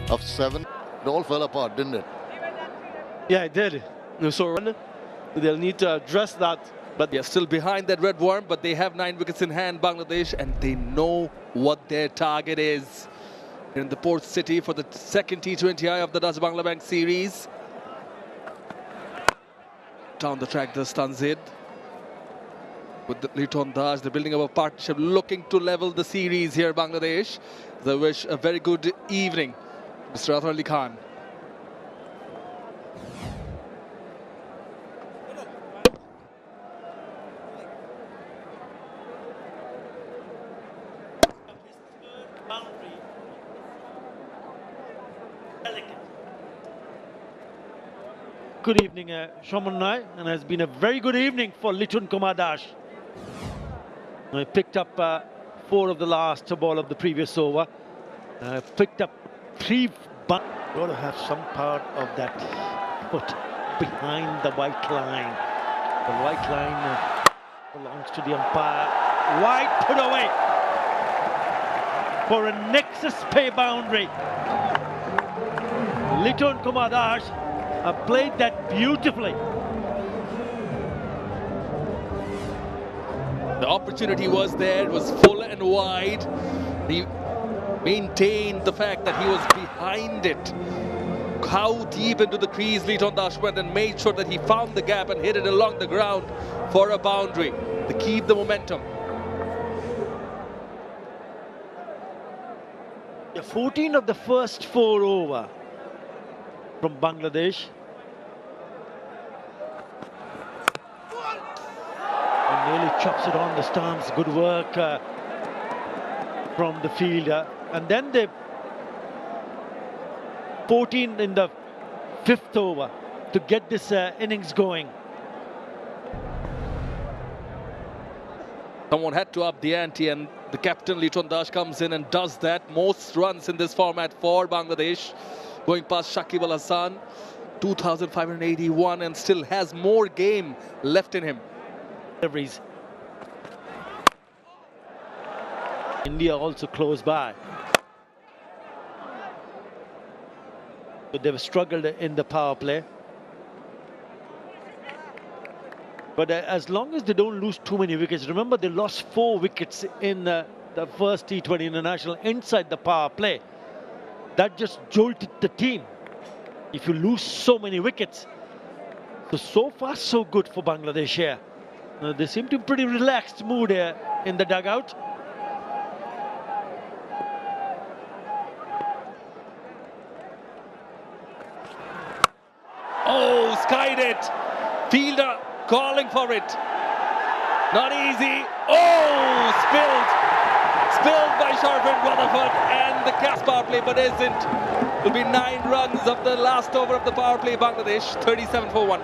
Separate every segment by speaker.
Speaker 1: of 7. It all fell apart, didn't it?
Speaker 2: Yeah, it did. So they'll need to address that. But
Speaker 3: They're still behind that red worm, but they have 9 wickets in hand, Bangladesh, and they know what their target is. In the port city for the second T20I of the Dutch Bangla Bank series. Down the track, the Stanzid. With the Liton Daj, they're building up a partnership, looking to level the series here, Bangladesh. They wish a very good evening, Mr. Athar Ali Khan.
Speaker 4: Good evening, Shaman Nai, and has been a very good evening for Litun Kumar Dash. He picked up 4 of the last ball of the previous over. Picked up 3. Got to have some part of that foot behind the white line. The white line belongs to the umpire. Wide put away for a nexus pay boundary. Litun Kumar Dash played that beautifully.
Speaker 3: The opportunity was there, it was full and wide. He maintained the fact that he was behind it. How deep into the crease Liton Dash went and made sure that he found the gap and hit it along the ground for a boundary to keep the momentum.
Speaker 4: 14 of the first 4 over from Bangladesh. And nearly chops it on the stumps. Good work from the fielder. And then they 14 in the 5th over to get this innings going.
Speaker 3: Someone had to up the ante, and the captain Liton Dash comes in and does that. Most runs in this format for Bangladesh, going past Shakib Al Hassan, 2,581, and still has more game left in him.
Speaker 4: India also close by. But they've struggled in the power play. But as long as they don't lose too many wickets, remember they lost 4 wickets in the first T20 International inside the power play. That just jolted the team. If you lose so many wickets. So far so good for Bangladesh here. They seem to be pretty relaxed mood here in the dugout.
Speaker 3: Oh, skied it. Fielder calling for it. Not easy. Oh, spilled by Sharfin Rutherford and the Cass power play, but isn't. Will be 9 runs of the last over of the power play, Bangladesh, 37 for 1.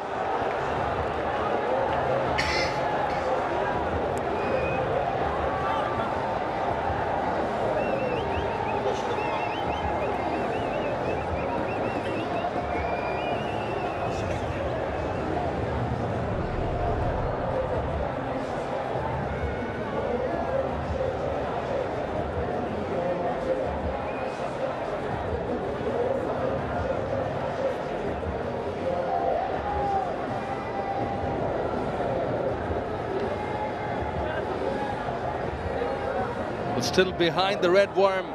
Speaker 3: Still behind the red worm,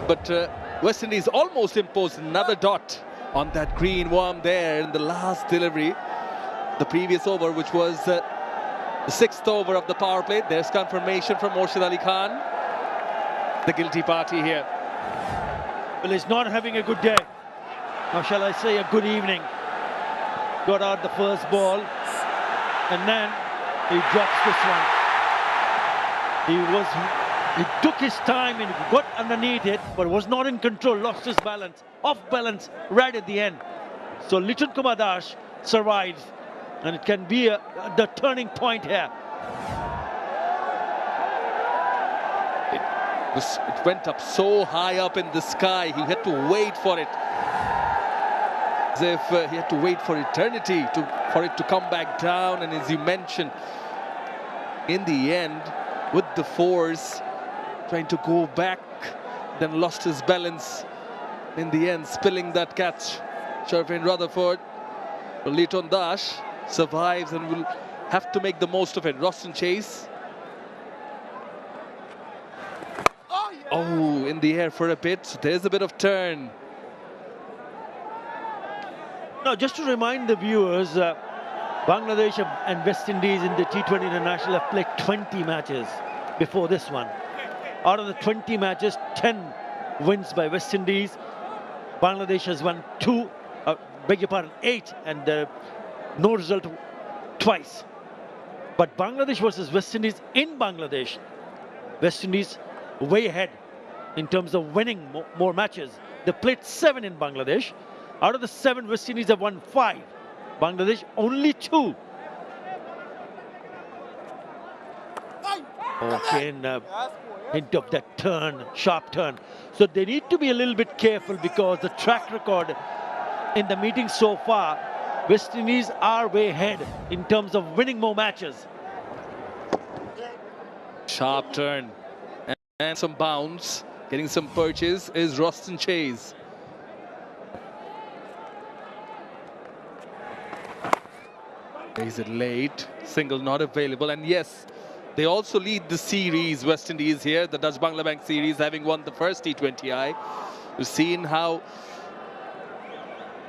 Speaker 3: but West Indies almost imposed another dot on that green worm there in the last delivery. The previous over, which was the 6th over of the power play. There's confirmation from Morshid Ali Khan, the guilty party here.
Speaker 4: Well, he's not having a good day. Or shall I say a good evening. Got out the first ball, and then he drops this one. He took his time and got underneath it, but was not in control, lost his balance, off balance right at the end. So Litun Kumar Dash survives, and it can be the turning point here.
Speaker 3: It went up so high up in the sky, he had to wait for it. As if he had to wait for eternity for it to come back down, and as you mentioned, in the end, with the force, trying to go back, then lost his balance in the end, spilling that catch. Sharfin Rutherford, Leighton Dash survives and will have to make the most of it. Roston Chase. Oh, in the air for a bit. There's a bit of turn.
Speaker 4: Now, just to remind the viewers, Bangladesh and West Indies in the T20 International have played 20 matches before this one. Out of the 20 matches, 10 wins by West Indies. Bangladesh has won 8, and no result twice. But Bangladesh versus West Indies in Bangladesh, West Indies way ahead in terms of winning more matches. They played 7 in Bangladesh. Out of the 7, West Indies have won 5. Bangladesh only 2. Okay, and hint of that turn, sharp turn. So they need to be a little bit careful, because the track record in the meeting so far, West Indies are way ahead in terms of winning more matches.
Speaker 3: Sharp turn and some bounce. Getting some purchase is Roston Chase. Is it late? Single not available. And yes, they also lead the series, West Indies here, the Dutch Bangla Bank series, having won the first T20I. We've seen how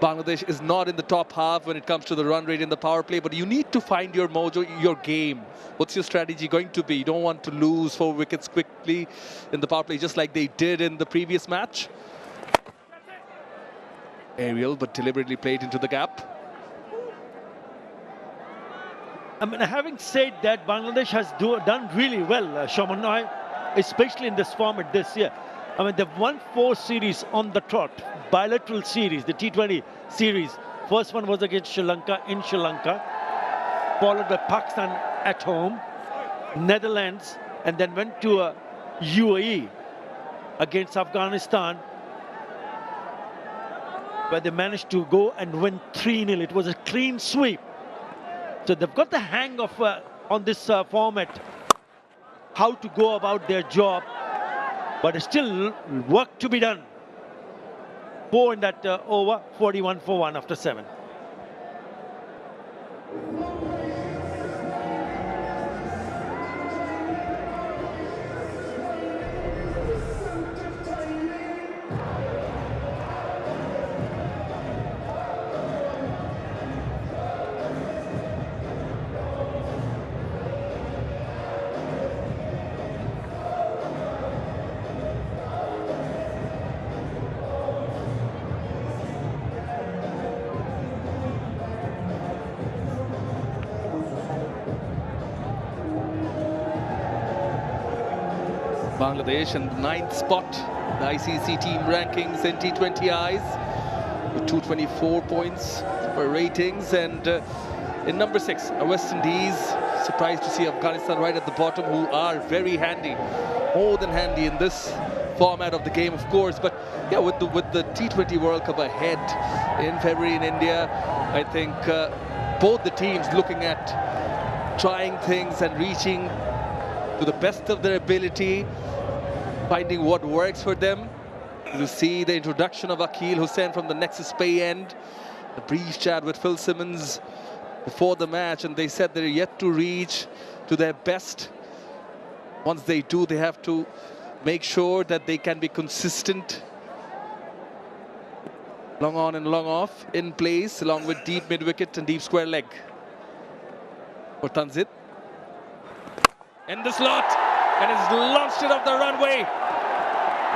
Speaker 3: Bangladesh is not in the top half when it comes to the run rate in the power play, but you need to find your mojo, your game. What's your strategy going to be? You don't want to lose 4 wickets quickly in the power play, just like they did in the previous match. Aerial, but deliberately played into the gap.
Speaker 4: I mean, having said that, Bangladesh has done really well, Shaman, especially in this format this year. I mean, they've won 4 series on the trot, bilateral series, the T20 series. First one was against Sri Lanka in Sri Lanka, followed by Pakistan at home, Netherlands, and then went to UAE against Afghanistan, where they managed to go and win 3-0. It was a clean sweep. So they've got the hang of, on this format, how to go about their job, but there's still work to be done. 4 in that over, 41 for 1 after 7.
Speaker 3: Bangladesh in the 9th spot, the ICC team rankings in T20Is, with 224 points for ratings. And in number 6, West Indies. Surprised to see Afghanistan right at the bottom, who are very handy, more than handy in this format of the game, of course. But yeah, with the T20 World Cup ahead in February in India, I think both the teams looking at trying things and reaching to the best of their ability, finding what works for them. You see the introduction of Akil Hussain from the Nexus Pay end, the brief chat with Phil Simmons before the match, and they said they're yet to reach to their best. Once they do, they have to make sure that they can be consistent, long on and long off, in place, along with deep mid-wicket and deep square leg. For Tanzit. In the slot, and has launched it off the runway,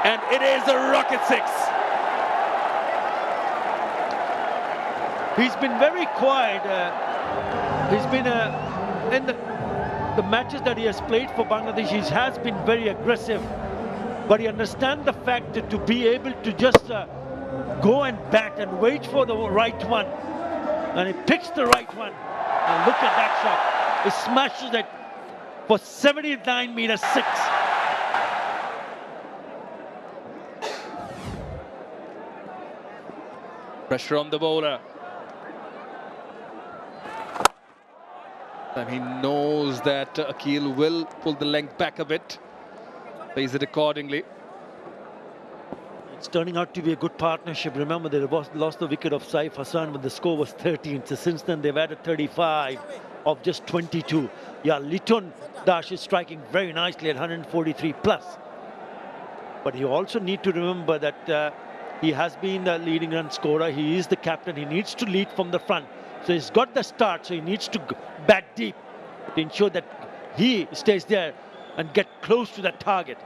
Speaker 3: and it is a rocket 6.
Speaker 4: He's been very quiet. He's been in the matches that he has played for Bangladesh, he has been very aggressive, but he understands the fact that to be able to just go and bat and wait for the right one, and he picks the right one, and look at that shot. He smashes it for 79 meters 6.
Speaker 3: Pressure on the bowler. And he knows that Akil will pull the length back a bit. Plays it accordingly.
Speaker 4: It's turning out to be a good partnership. Remember, they lost the wicket of Saif Hassan when the score was 13. So since then, they've added 35 of just 22. Yeah, Litton Dash is striking very nicely at 143 plus. But you also need to remember that he has been the leading run scorer. He is the captain. He needs to lead from the front. So he's got the start. So he needs to bat deep to ensure that he stays there and get close to that target.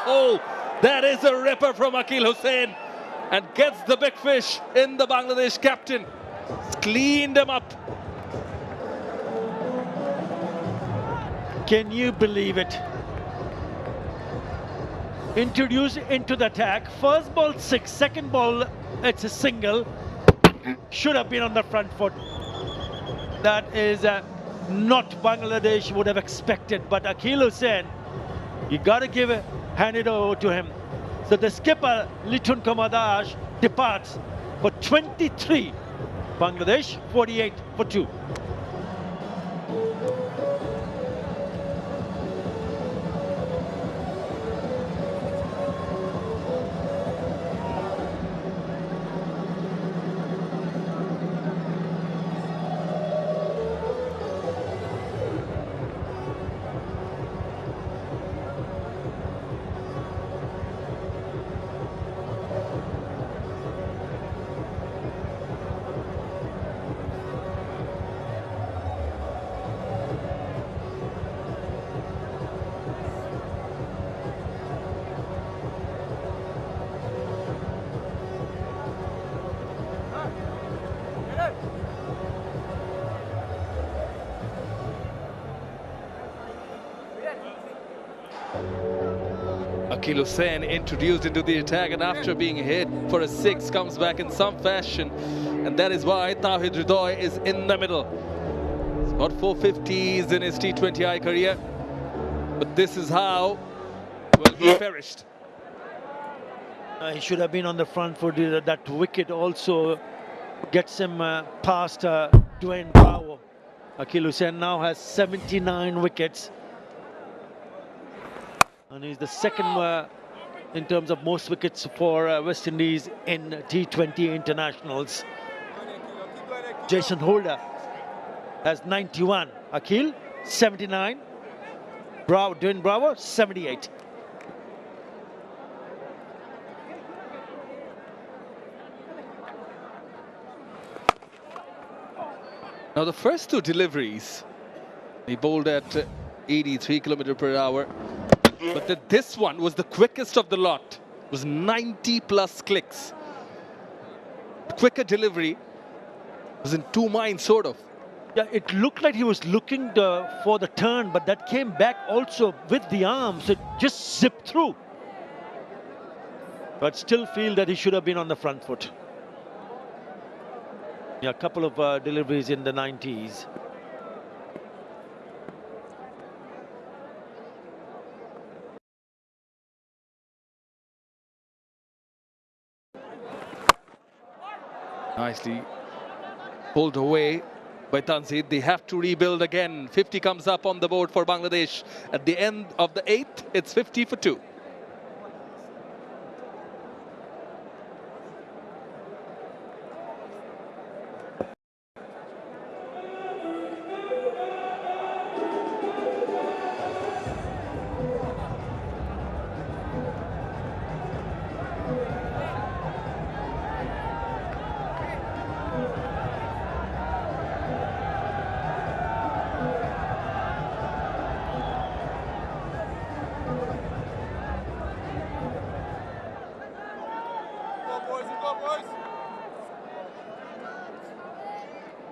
Speaker 3: Oh, that is a ripper from Akil Hussain and gets the big fish in the Bangladesh captain. He's cleaned him up.
Speaker 4: Can you believe it? Introduced into the attack. First ball 6, second ball it's a single. Should have been on the front foot. That is not Bangladesh would have expected, but Akil Hussain, you got to hand it over to him. So the skipper, Litun Kamadash, departs for 23. Bangladesh, 48 for 2.
Speaker 3: Akil Hussain introduced into the attack, and after being hit for a 6 comes back in some fashion, and that is why Tawhid Hridoy is in the middle. He's got 450s in his T20I career, but this is how, well, he perished.
Speaker 4: He should have been on the front foot. That wicket also gets him past Dwayne Bravo. Akil Hussain now has 79 wickets. And he's the second in terms of most wickets for West Indies in T20 internationals. Jason Holder has 91. Akil, 79. Dwayne Bravo, 78.
Speaker 3: Now the first 2 deliveries, he bowled at 83 km per hour. But this one was the quickest of the lot. It was 90 plus clicks. Quicker delivery. Was in 2 minds, sort of.
Speaker 4: Yeah, it looked like he was looking for the turn, but that came back also with the arms. It just zipped through. But still feel that he should have been on the front foot. Yeah, a couple of deliveries in the 90s.
Speaker 3: Nicely pulled away by Tanzid. They have to rebuild again. 50 comes up on the board for Bangladesh. At the end of the 8th, it's 50 for 2.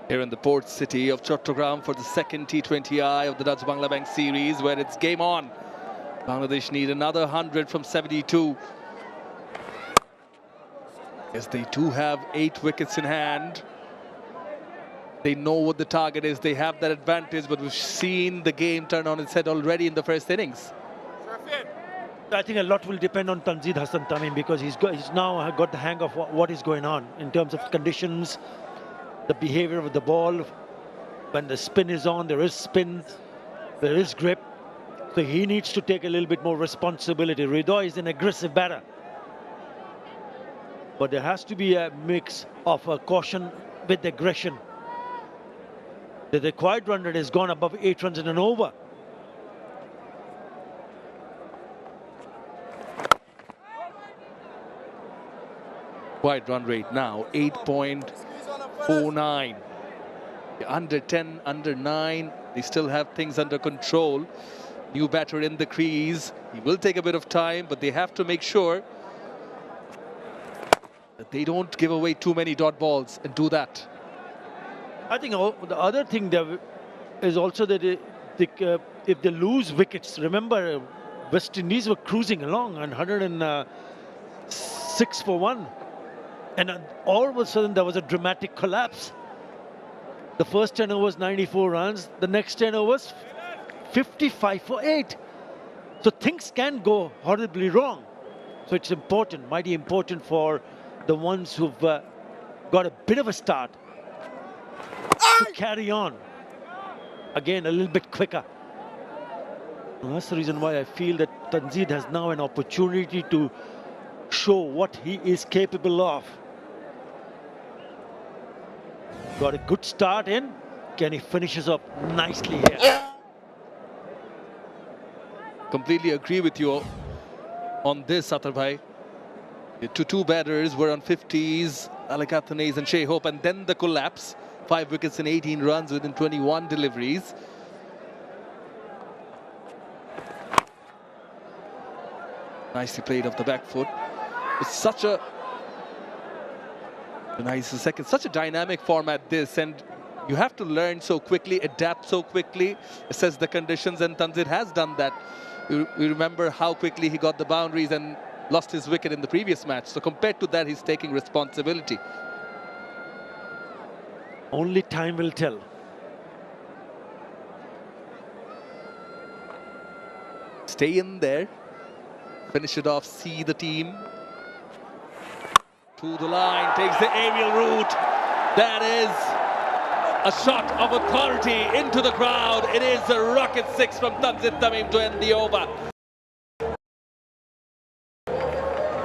Speaker 3: Here in the port city of Chattogram for the second T20I of the Dutch Bangla Bank series, where it's game on. Bangladesh need another 100 from 72. Yes, they do have 8 wickets in hand. They know what the target is. They have that advantage, but we've seen the game turn on its head already in the first innings.
Speaker 4: I think a lot will depend on Tanzid Hassan Tamim, because he's now got the hang of what is going on in terms of conditions, the behavior of the ball. When the spin is on, there is spin, there is grip. So he needs to take a little bit more responsibility. Ridho is an aggressive batter. But there has to be a mix of caution with aggression. The required run rate has gone above 8 runs in an over.
Speaker 3: Wide run rate now 8.49. Under 10, under 9. They still have things under control. New batter in the crease. He will take a bit of time, but they have to make sure that they don't give away too many dot balls and do that.
Speaker 4: I think the other thing there is also that if they lose wickets, remember West Indies were cruising along on 106 for 1. And all of a sudden there was a dramatic collapse. The first 10 overs, 94 runs. The next 10 overs, 55 for 8. So things can go horribly wrong. So it's important, mighty important for the ones who've got a bit of a start to carry on. Again, a little bit quicker. And that's the reason why I feel that Tanzid has now an opportunity to show what he is capable of. Got a good start in. Can he finishes up nicely here?
Speaker 3: Completely agree with you on this, Atar bhai. The two batters were on 50s, Alec Athanaze and Shea Hope, and then the collapse. 5 wickets and 18 runs within 21 deliveries. Nicely played off the back foot. It's such a nice second, such a dynamic format this, and you have to learn so quickly, adapt so quickly, assess the conditions, and Tanzid has done that. We remember how quickly he got the boundaries and lost his wicket in the previous match. So compared to that, he's taking responsibility.
Speaker 4: Only time will tell.
Speaker 3: Stay in there, finish it off, see the team. To the line, takes the aerial route. That is a shot of authority into the crowd. It is a rocket 6 from Tanzid Tamim to end the over.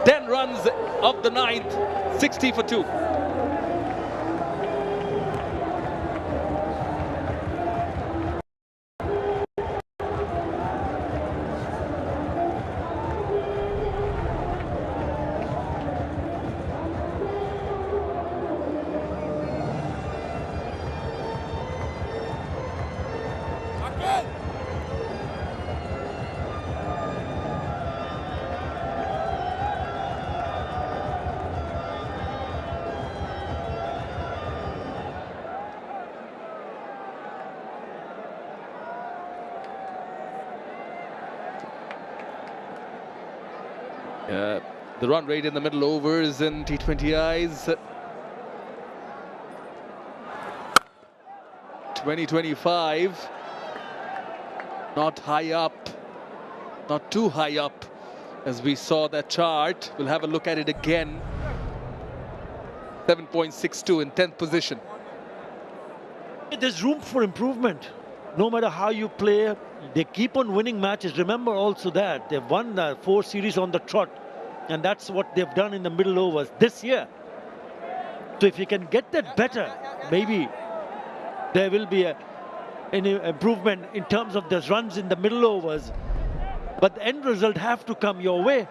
Speaker 3: 10 runs of the 9th, 60 for 2. The run rate in the middle overs in T20 eyes. 2025. Not high up. Not too high up as we saw that chart. We'll have a look at it again. 7.62 in 10th position.
Speaker 4: There's room for improvement. No matter how you play, they keep on winning matches. Remember also that they've won 4 series on the trot, and that's what they've done in the middle overs this year. So if you can get that better, maybe there will be an improvement in terms of the runs in the middle overs. But the end result have to come your way.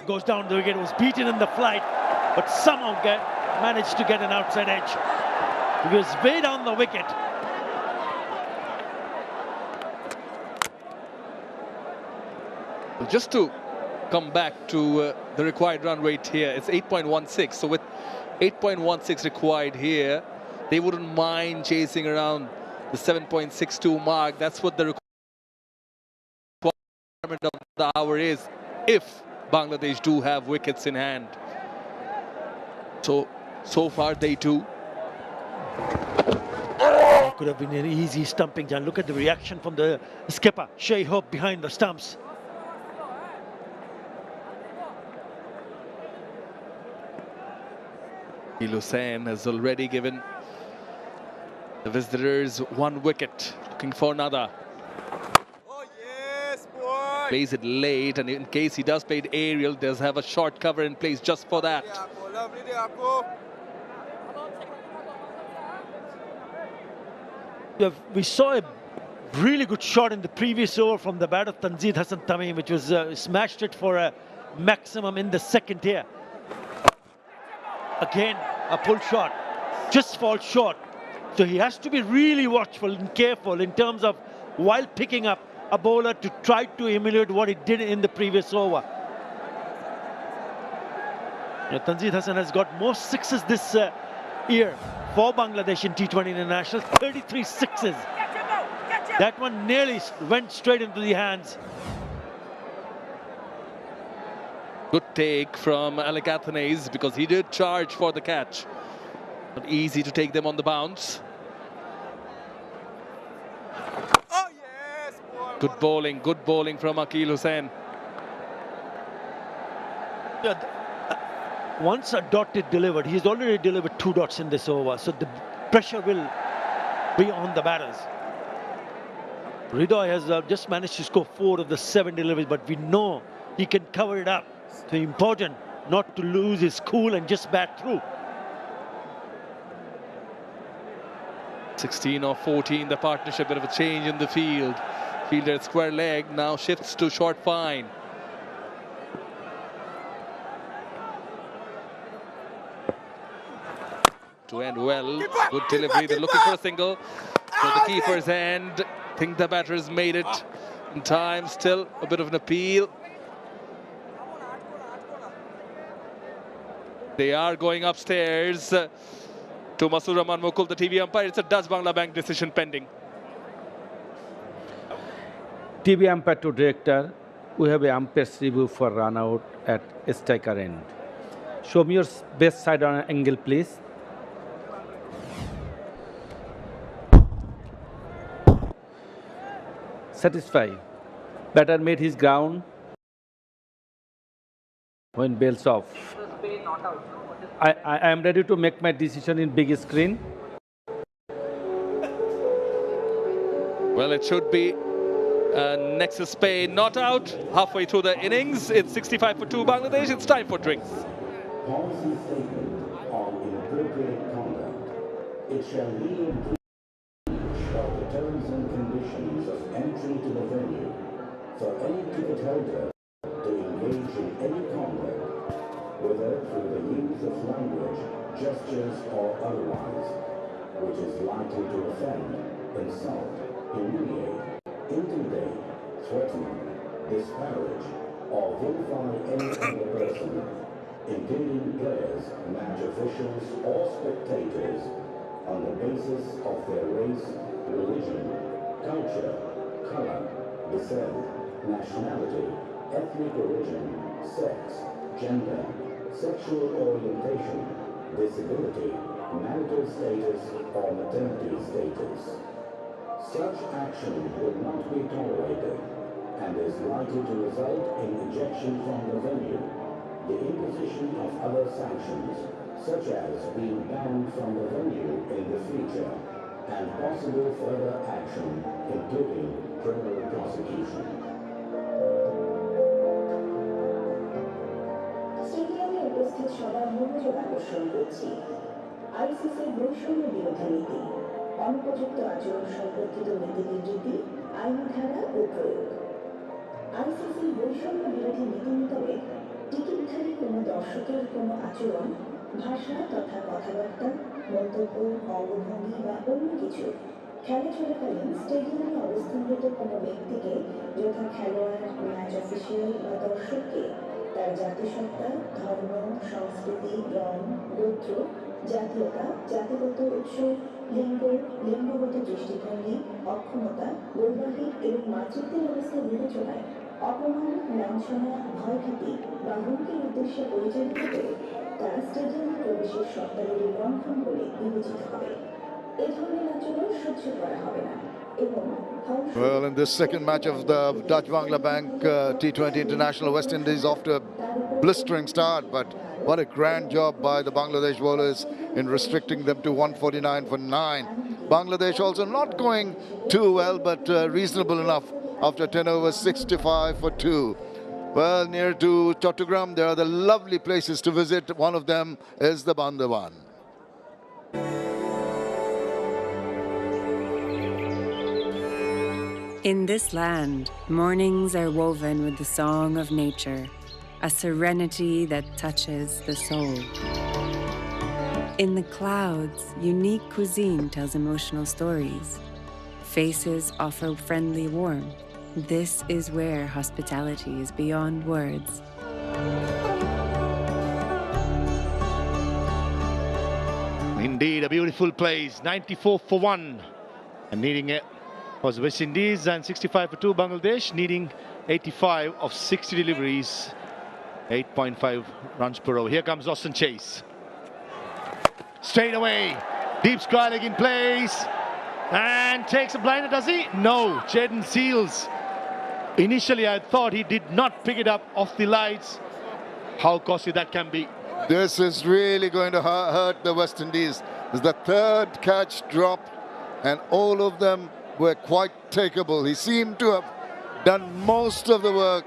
Speaker 4: Goes down the wicket, was beaten in the flight, but somehow managed to get an outside edge. He was way down the wicket.
Speaker 3: Just to come back to the required run rate here, it's 8.16. So with 8.16 required here, they wouldn't mind chasing around the 7.62 mark. That's what the requirement of the hour is, if Bangladesh do have wickets in hand. So far they do.
Speaker 4: Could have been an easy stumping, John. Look at the reaction from the skipper, Shea Hope, behind the stumps.
Speaker 3: Hussain has already given The visitors 1 wicket, looking for another. Plays it late, and in case he does play it aerial, does have a short cover in place just for that.
Speaker 4: We saw a really good shot in the previous over from the bat of Tanzid Hassan Tamim, which was smashed it for a maximum in the second here. Again, a pull shot, just falls short. So he has to be really watchful and careful in terms of while picking up a bowler to try to emulate what he did in the previous over. Tanzid Hassan has got more sixes this year for Bangladesh in T20 International, 33 sixes. That one nearly went straight into the hands.
Speaker 3: Good take from Alec Athanaze, because he did charge for the catch. Not easy to take them on the bounce. Good bowling from Akil Hussain.
Speaker 4: Once a dot is delivered, he's already delivered 2 dots in this over, so the pressure will be on the batters. Ridoy has just managed to score 4 of the 7 deliveries, but we know he can cover it up. So important not to lose his cool and just bat through.
Speaker 3: 16 or 14, the partnership, bit of a change in the field. Fielder at square leg now shifts to short fine. To end well, good delivery, they're looking for a single. So the keeper's end, think the batter's made it in time, still a bit of an appeal. They are going upstairs to Masur Rahman Mukul, the TV umpire. It's a Dutch Bangla Bank decision pending.
Speaker 5: TV umpire to director, we have a umpire's review for run out at striker end. Show me your best side on angle, please. Satisfied. Batter made his ground when bells off. I am ready to make my decision in big screen.
Speaker 3: Well, it should be Nexus Pay not out halfway through the innings. It's 65 for 2 Bangladesh. It's time for drinks.
Speaker 6: Policy statement on inappropriate conduct. It shall be in breach of the terms and conditions of entry to the venue for any ticket holder to engage in any conduct, whether through the use of language, gestures, or otherwise, which is likely to offend, insult, humiliate, intimidate, threaten, disparage, or vilify any other person, including players, match officials, or spectators, on the basis of their race, religion, culture, color, descent, nationality, ethnic origin, sex, gender, sexual orientation, disability, marital status, or maternity status. Such action will not be tolerated and is likely to result in ejection from the venue, the imposition of other sanctions, such as being banned from the venue in the future, and possible further action, including criminal prosecution.
Speaker 7: স্টেডিয়ামে উপস্থিত সবার মনোযোগ আকর্ষণ করছি। আইসিসির বৈষম্য বিরোধী নীতি, অনুপযুক্ত আচরণ সম্পর্কিত নীতির রীতি, আইনি ধারা ও প্রয়োগ। আইসিসির বৈষম্য বিরোধী নীতি মোতাবেক টিকিটধারী কোনো দর্শকের কোনো আচরণ, ভাষা তথা কথাবার্তা, মন্তব্য, অঙ্গভঙ্গি বা অন্য কিছু খেলা চলাকালীন স্টেডিয়ামে অবস্থানরত কোনো ব্যক্তিকে, যথা খেলোয়াড়, ম্যাচ অফিসিয়াল বা দর্শককে, তার জাতিসত্তা, ধর্ম, সংস্কৃতি, রং, গোত্র, জাতীয়তা, জাতিগত উৎস, লিঙ্গ, লিঙ্গগত দৃষ্টিভঙ্গি, অক্ষমতা, বৈবাহিক এবং মাতৃত্বের অবস্থা বিবেচনায় অপমান, লাঞ্ছনা, ভয়ভীতি বা হুমকির উদ্দেশ্যে পরিচালিত করে তারা স্টেডিয়ামে প্রবেশের শর্তাবলী লঙ্ঘন বলে বিবেচিত হবে। এ ধরনের আচরণ সহ্য করা হবে না।
Speaker 1: Well, in this second match of the Dutch Bangla Bank T20 International, West Indies off to a blistering start, but what a grand job by the Bangladesh bowlers in restricting them to 149 for 9. Bangladesh also not going too well, but reasonable enough after 10 overs, 65 for 2. Well, near to Chattogram, there are the lovely places to visit. One of them is the Bandavan.
Speaker 8: In this land, mornings are woven with the song of nature, a serenity that touches the soul. In the clouds, unique cuisine tells emotional stories. Faces offer friendly warmth. This is where hospitality is beyond words.
Speaker 4: Indeed, a beautiful place. 94 for 1. And needing it was West Indies, and 65 for 2 Bangladesh, needing 85 of 60 deliveries. 8.5 runs per over. Here comes Austin Chase. Straight away. Deep square leg in place. And takes a blinder, does he? No. Jaden Seals. Initially, I thought he did not pick it up off the lights. How costly that can be.
Speaker 1: This is really going to hurt the West Indies. It's the third catch dropped, and all of them were quite takeable. He seemed to have done most of the work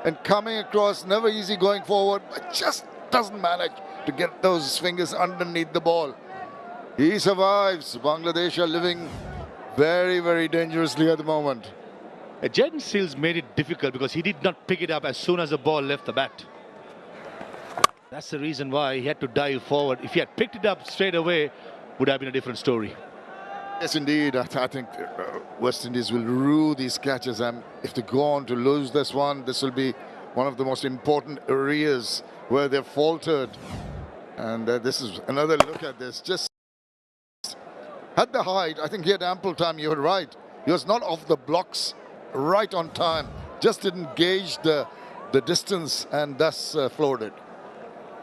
Speaker 1: and coming across, never easy going forward, but just doesn't manage to get those fingers underneath the ball. He survives. Bangladesh are living very, very dangerously at the moment.
Speaker 4: Jaden Seals made it difficult because he did not pick it up as soon as the ball left the bat. That's the reason why he had to dive forward. If he had picked it up straight away, would have been a different story.
Speaker 1: Yes, indeed. I think West Indies will rue these catches, and if they go on to lose this one, this will be one of the most important areas where they've faltered. And this is another look at this. Just had the height. I think he had ample time. You were right. He was not off the blocks, right on time. Just didn't gauge the distance and thus floored it.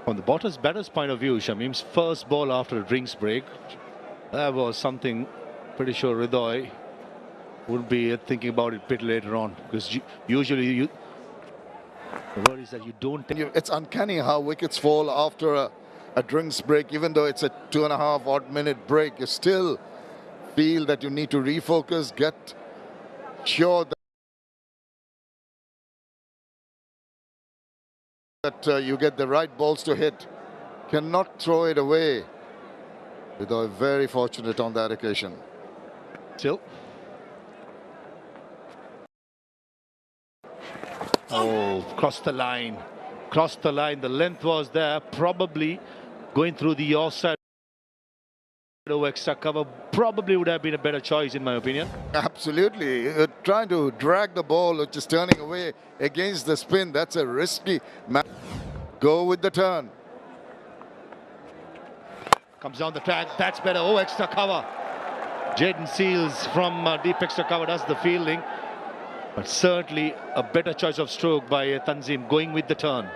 Speaker 4: From the batter's point of view, Shamim's first ball after a drinks break, that was something pretty sure Hridoy would be thinking about it a bit later on, because usually the word is that you don't.
Speaker 1: It's uncanny how wickets fall after a drinks break. Even though it's a 2.5 odd minute break, you still feel that you need to refocus, get sure that you get the right balls to hit. Cannot throw it away. Hridoy very fortunate on that occasion.
Speaker 4: Still. Oh, crossed the line. Crossed the line. The length was there. Probably going through the offside extra cover probably would have been a better choice, in my opinion.
Speaker 1: Absolutely. Trying to drag the ball, which is turning away against the spin. That's a risky match. Go with the turn.
Speaker 4: Comes down the track. That's better. Oh, extra cover. Jaden Seals from deep extra cover does the fielding. But certainly a better choice of stroke by Tanzim, going with the turn.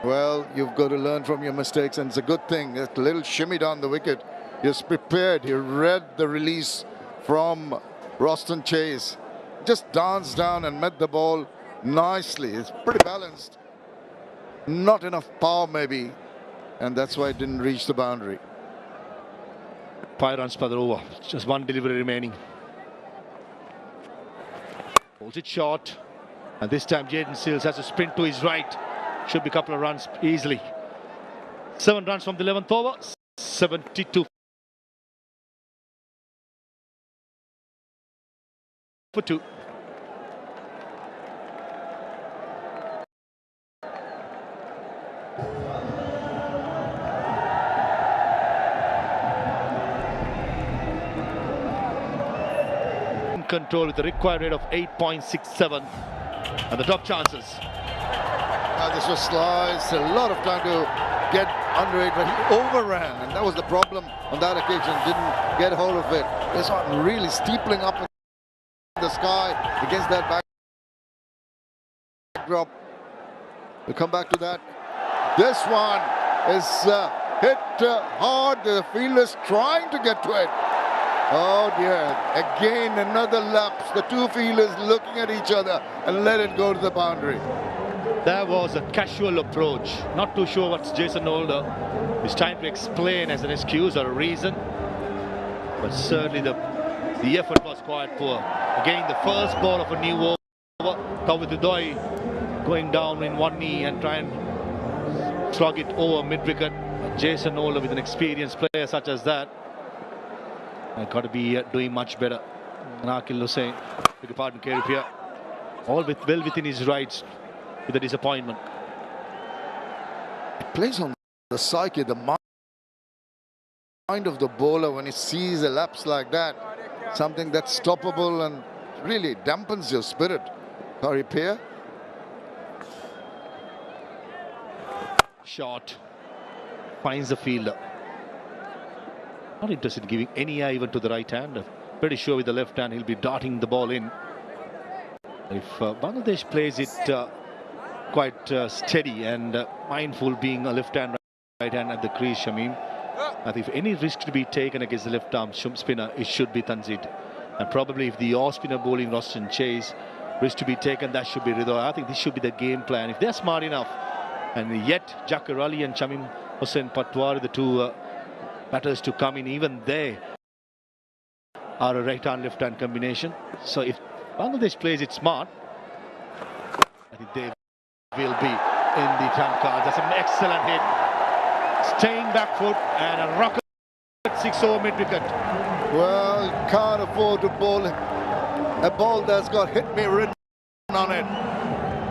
Speaker 1: Well, you've got to learn from your mistakes, and it's a good thing. That little shimmy down the wicket. He's prepared. He read the release from Roston Chase. Just danced down and met the ball nicely. It's pretty balanced. Not enough power maybe, and that's why it didn't reach the boundary.
Speaker 4: 5 runs per over. Just one delivery remaining. Holds it short. And this time Jaden Seals has a sprint to his right. Should be a couple of runs easily. 7 runs from the 11th over. 72 for 2. Control with the required rate of 8.67 and the top chances.
Speaker 1: This was sliced. A lot of time to get under it, but he overran, and that was the problem on that occasion. Didn't get hold of it. This one really steepling up in the sky against that backdrop. We'll come back to that. This one is hit hard. The fielder's trying to get to it. Oh dear, again another lapse. The two fielders looking at each other and let it go to the boundary.
Speaker 4: That was a casual approach. Not too sure what Jason Holder is trying to explain as an excuse or a reason.
Speaker 9: but certainly the effort was quite poor. Again, the first ball of a new over. Tawidudoi going down in one knee and try and slug it over mid-wicket. Jason Ola, with an experienced player such as that, got to be doing much better. Nakil Hussain, beg your pardon, Kerry here, all well within his rights with the disappointment.
Speaker 1: It plays on the psyche, the mind of the bowler when he sees a lapse like that. Something that's stoppable and really dampens your spirit. Corey Peer.
Speaker 9: Shot. Finds the fielder. Not interested in giving any eye even to the right hand. Pretty sure with the left hand he'll be darting the ball in. If Bangladesh plays it quite steady and mindful, being a left hand, right hand at the crease, Shamim, I think if any risk to be taken against the left arm spinner, it should be Tanzid. And probably if the off spinner bowling Roshan Chase, risk to be taken, that should be Ridho. I think this should be the game plan. If they're smart enough, and yet Jakar Ali and Shamim Hussain Patwar, the two batters to come in, even they are a right hand left hand combination. So if Bangladesh plays it smart, I think they will be in the trump card. That's an excellent hit. Staying back foot and a rocket 6 over mid wicket.
Speaker 1: Well, can't afford to bowl a ball that's got hit me written on it.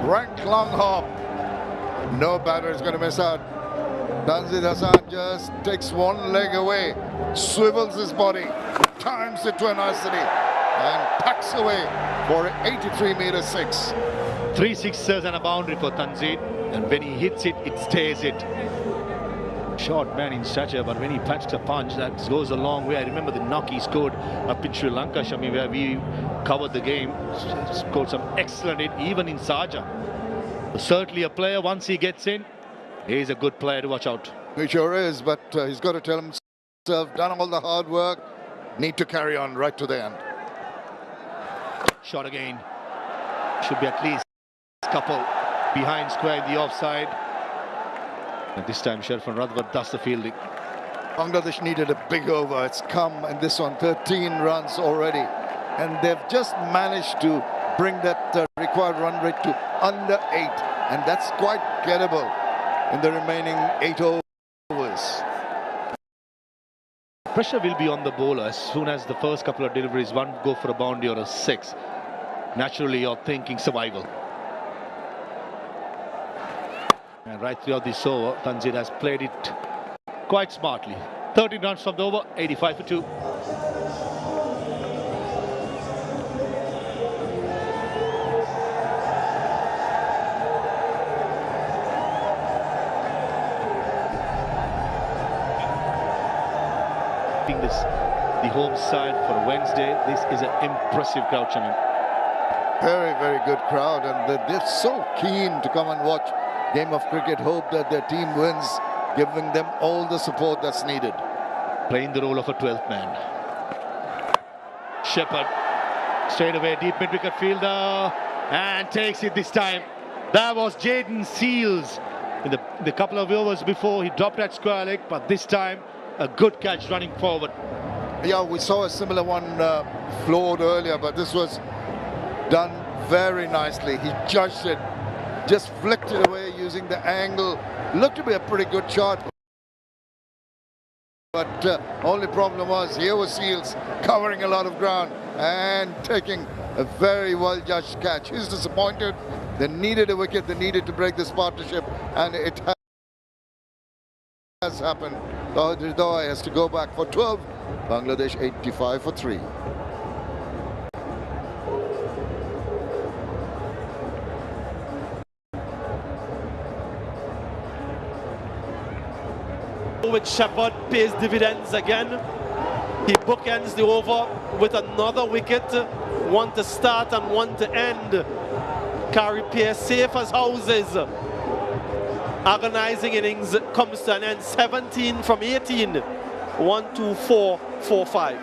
Speaker 1: Rank long hop. No batter is going to miss out. Tanzid Hassan just takes one leg away, swivels his body, times it to a nicety, and packs away for 83 meter 6.
Speaker 9: 3 sixes and a boundary for Tanzid, and when he hits it, it stays it. Short man in stature, but when he packs a punch, that goes a long way. I remember the knock he scored up in Sri Lanka, Shami, where we covered the game. Scored some excellent hit, even in Sharjah. Certainly a player, once he gets in, he's a good player to watch out.
Speaker 1: He sure is, but he's got to tell himself, done all the hard work, need to carry on right to the end.
Speaker 9: Shot again. Should be at least a couple behind square in the offside. And this time Sharfan Radwar does the fielding.
Speaker 1: Bangladesh needed a big over. It's come, and this one 13 runs already. And they've just managed to bring that required run rate to under 8. And that's quite gettable in the remaining 8 overs.
Speaker 9: Pressure will be on the bowler as soon as the first couple of deliveries, one go for a boundary or a 6. Naturally, you're thinking survival. And right throughout this over, Tanzid has played it quite smartly. 13 runs from the over, 85 for 2. The home side for Wednesday. This is an impressive crowd, Shamin.
Speaker 1: Very, very good crowd, and they're so keen to come and watch game of cricket. Hope that their team wins, giving them all the support that's needed.
Speaker 9: Playing the role of a 12th man. Shepherd straight away, deep mid-wicket fielder, and takes it this time. That was Jaden Seals in the couple of overs before. He dropped at square leg, but this time a good catch running forward.
Speaker 1: Yeah, we saw a similar one floored earlier, but this was done very nicely. He judged it, just flicked it away using the angle. Looked to be a pretty good shot. But only problem was here was Seals covering a lot of ground and taking a very well judged catch. He's disappointed. They needed a wicket. They needed to break this partnership, and it has happened. Ridho has to go back for 12. Bangladesh 85 for 3.
Speaker 2: With Shepherd pays dividends again. He bookends the over with another wicket, one to start and one to end. Carry Pierce safe as houses. Agonizing innings comes to an end. 17 from 18. 1, 2, 4, 4, 5.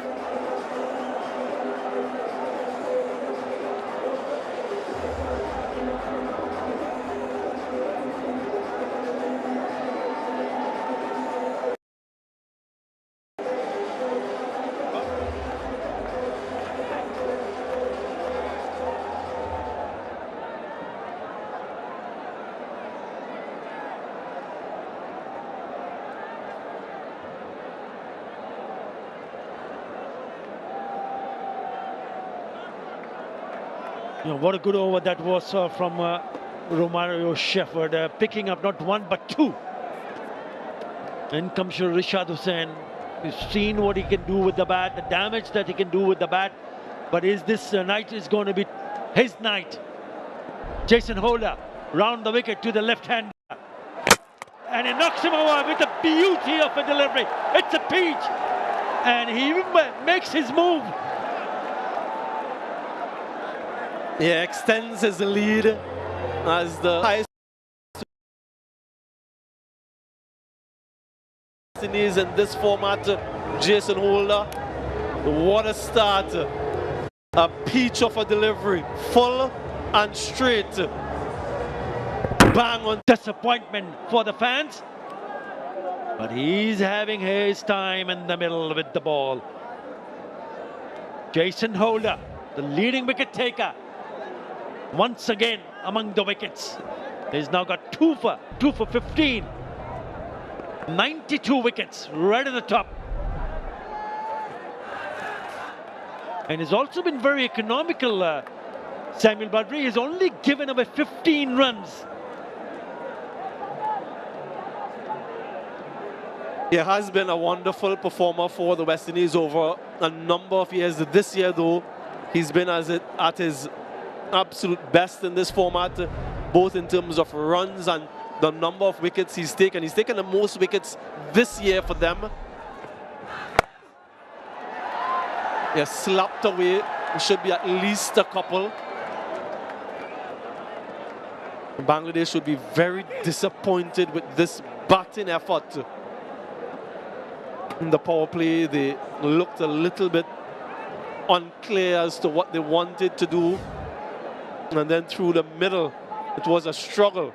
Speaker 4: What a good over that was from Romario Shepherd, picking up not one but two. In comes Rishad Hussain. We've seen what he can do with the bat, the damage that he can do with the bat. But is this night is going to be his night? Jason Holder round the wicket to the left hand. And he knocks him over with the beauty of a delivery. It's a peach. And he even makes his move.
Speaker 2: Yeah, extends his lead as the highest in this format. Jason Holder, what a start. A peach of a delivery, full and straight. Bang on.
Speaker 4: Disappointment for the fans. But he's having his time in the middle with the ball. Jason Holder, the leading wicket taker, once again among the wickets. He's now got 2 for 15. 92 wickets right at the top. And he's also been very economical, Samuel Badri. He's only given away 15 runs.
Speaker 2: He has been a wonderful performer for the West Indies over a number of years. This year, though, he's been at his absolute best in this format, both in terms of runs and the number of wickets he's taken. He's taken the most wickets this year for them. Yeah, slapped away. It should be at least a couple. Bangladesh should be very disappointed with this batting effort. In the power play, they looked a little bit unclear as to what they wanted to do. And then through the middle, it was a struggle.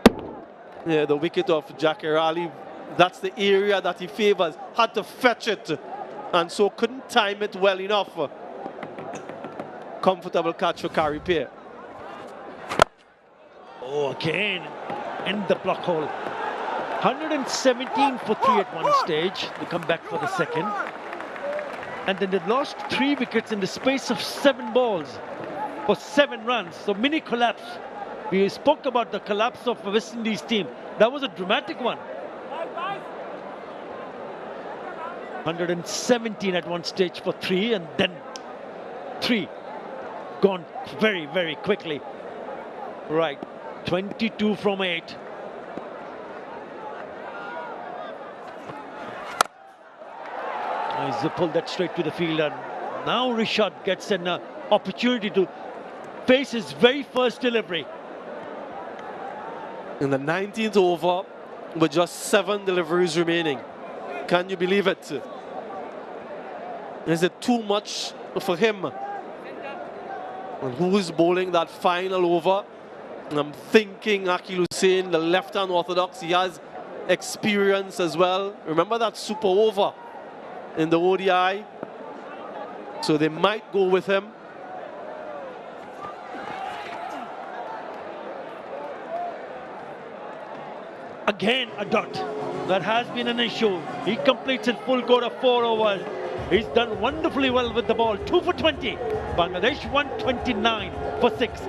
Speaker 2: Yeah, the wicket of Jakir Ali, that's the area that he favors. Had to fetch it, and so couldn't time it well enough. Comfortable catch for Kari Peer.
Speaker 4: Oh, again, in the block hole. 117 for 3 at one stage. They come back for the second. And then they lost 3 wickets in the space of 7 balls for 7 runs. So mini collapse. We spoke about the collapse of the West Indies team. That was a dramatic one. 117 at one stage for 3, and then 3 gone very, very quickly. Right, 22 from 8. He's pulled that straight to the field, and now Rishad gets an opportunity to face his very first delivery.
Speaker 2: In the 19th over, with just 7 deliveries remaining. Can you believe it? Is it too much for him? And who's bowling that final over? And I'm thinking Akil Hussain, the left-hand orthodox. He has experience as well. Remember that super over in the ODI? So they might go with him.
Speaker 4: Again, a dot. That has been an issue. He completes in full go to 4 overs. He's done wonderfully well with the ball. 2 for 20. Bangladesh 129 for 6.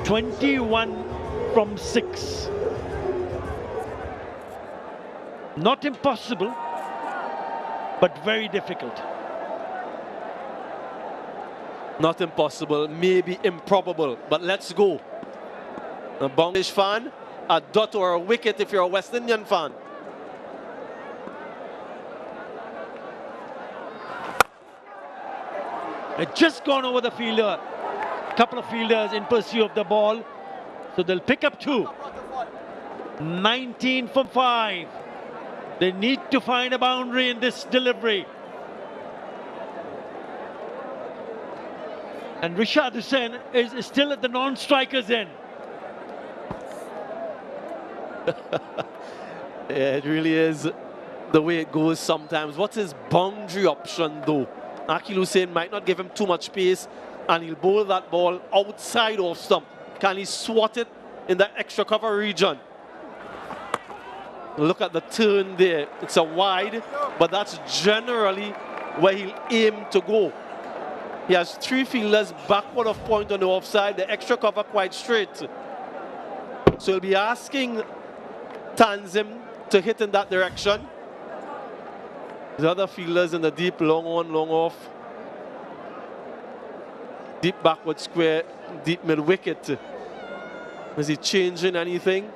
Speaker 4: "21 from 6. Not impossible, but very difficult.
Speaker 2: Not impossible, maybe improbable, but let's go. A Bangladesh fan, a dot or a wicket if you're a West Indian fan.
Speaker 4: They've just gone over the fielder. Couple of fielders in pursuit of the ball. So they'll pick up 2. 19 from 5. They need to find a boundary in this delivery. And Rishad Hussain is still at the non-striker's end.
Speaker 2: Yeah, it really is the way it goes sometimes. What's his boundary option though? Akil Hussain might not give him too much space and he'll bowl that ball outside off stump. Can he swat it in that extra cover region? Look at the turn there. It's a wide, but that's generally where he'll aim to go. He has 3 fielders backward of point on the offside, the extra cover quite straight. So he'll be asking Tanzim to hit in that direction. The other fielders in the deep, long on, long off. Deep backward square, deep mid wicket. Is he changing anything?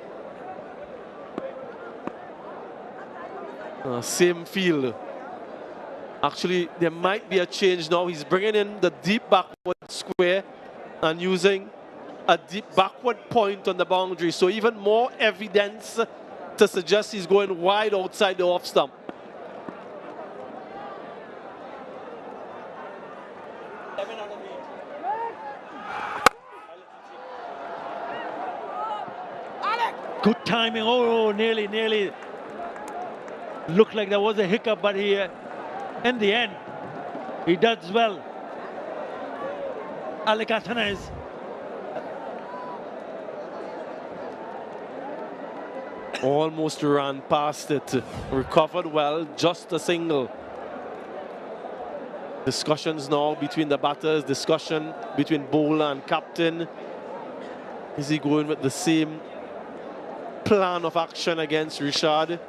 Speaker 2: Same field. Actually, there might be a change now. He's bringing in the deep backward square and using a deep backward point on the boundary. So even more evidence to suggest he's going wide outside the off stump.
Speaker 4: Good timing. Oh, nearly. Looked like there was a hiccup, but he, in the end, he does well. Alec Athanaze.
Speaker 2: Almost ran past it. Recovered well, just a single. Discussions now between the batters, discussion between bowler and captain. Is he going with the same plan of action against Rishad?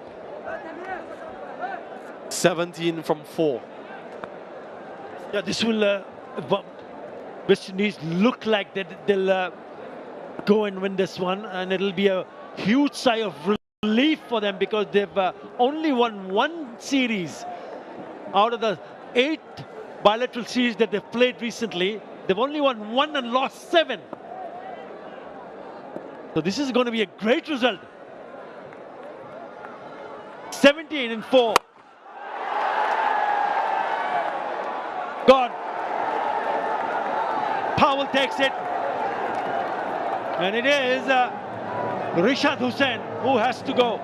Speaker 2: 17 from 4.
Speaker 4: Yeah, this will West Indies look like they'll go and win this one, and it'll be a huge sigh of relief for them because they've only won 1 series out of the 8 bilateral series that they've played recently. They've only won 1 and lost 7. So this is going to be a great result. 17 and 4. Gone. Powell takes it. And it is Rishad Hussain who has to go.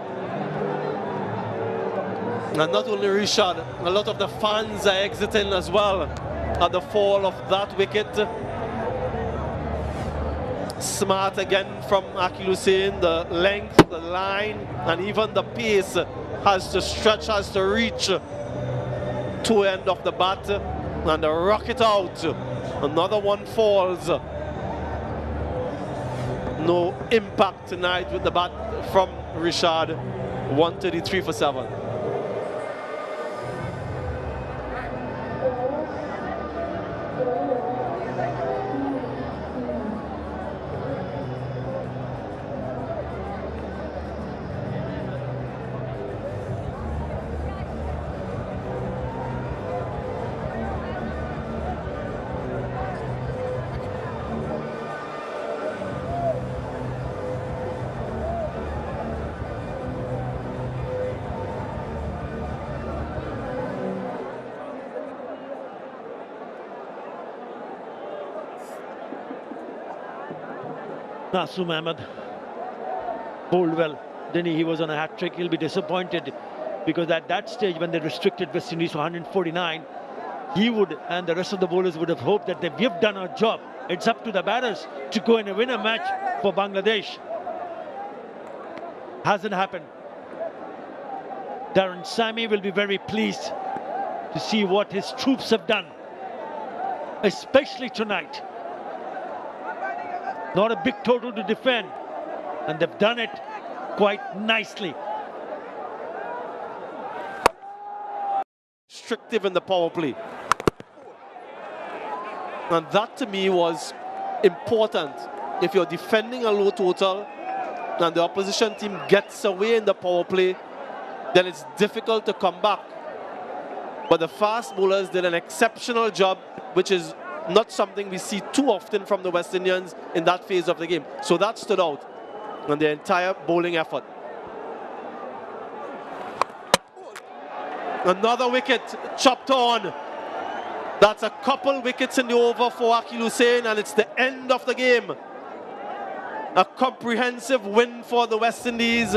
Speaker 2: And not only Rishad, a lot of the fans are exiting as well at the fall of that wicket. Smart again from Akil Hussain, the length, the line, and even the pace has to stretch, has to reach to end of the bat and rock it out. Another one falls. No impact tonight with the bat from Rishad. 133 for 7.
Speaker 4: Nasum Ahmed bowled well, didn't he? He was on a hat-trick. He'll be disappointed because at that stage when they restricted West Indies to 149, he would and the rest of the bowlers would have hoped that we've done our job. It's up to the batters to go and win a match for Bangladesh. Hasn't happened. Darren Sammy will be very pleased to see what his troops have done, especially tonight. Not a big total to defend, and they've done it quite nicely.
Speaker 2: Restrictive in the power play. And that to me was important. If you're defending a low total and the opposition team gets away in the power play, then it's difficult to come back. But the fast bowlers did an exceptional job, which is not something we see too often from the West Indians in that phase of the game. So that stood out on the entire bowling effort. Another wicket chopped on. That's a couple wickets in the over for Akil Hussain, and it's the end of the game. A comprehensive win for the West Indies.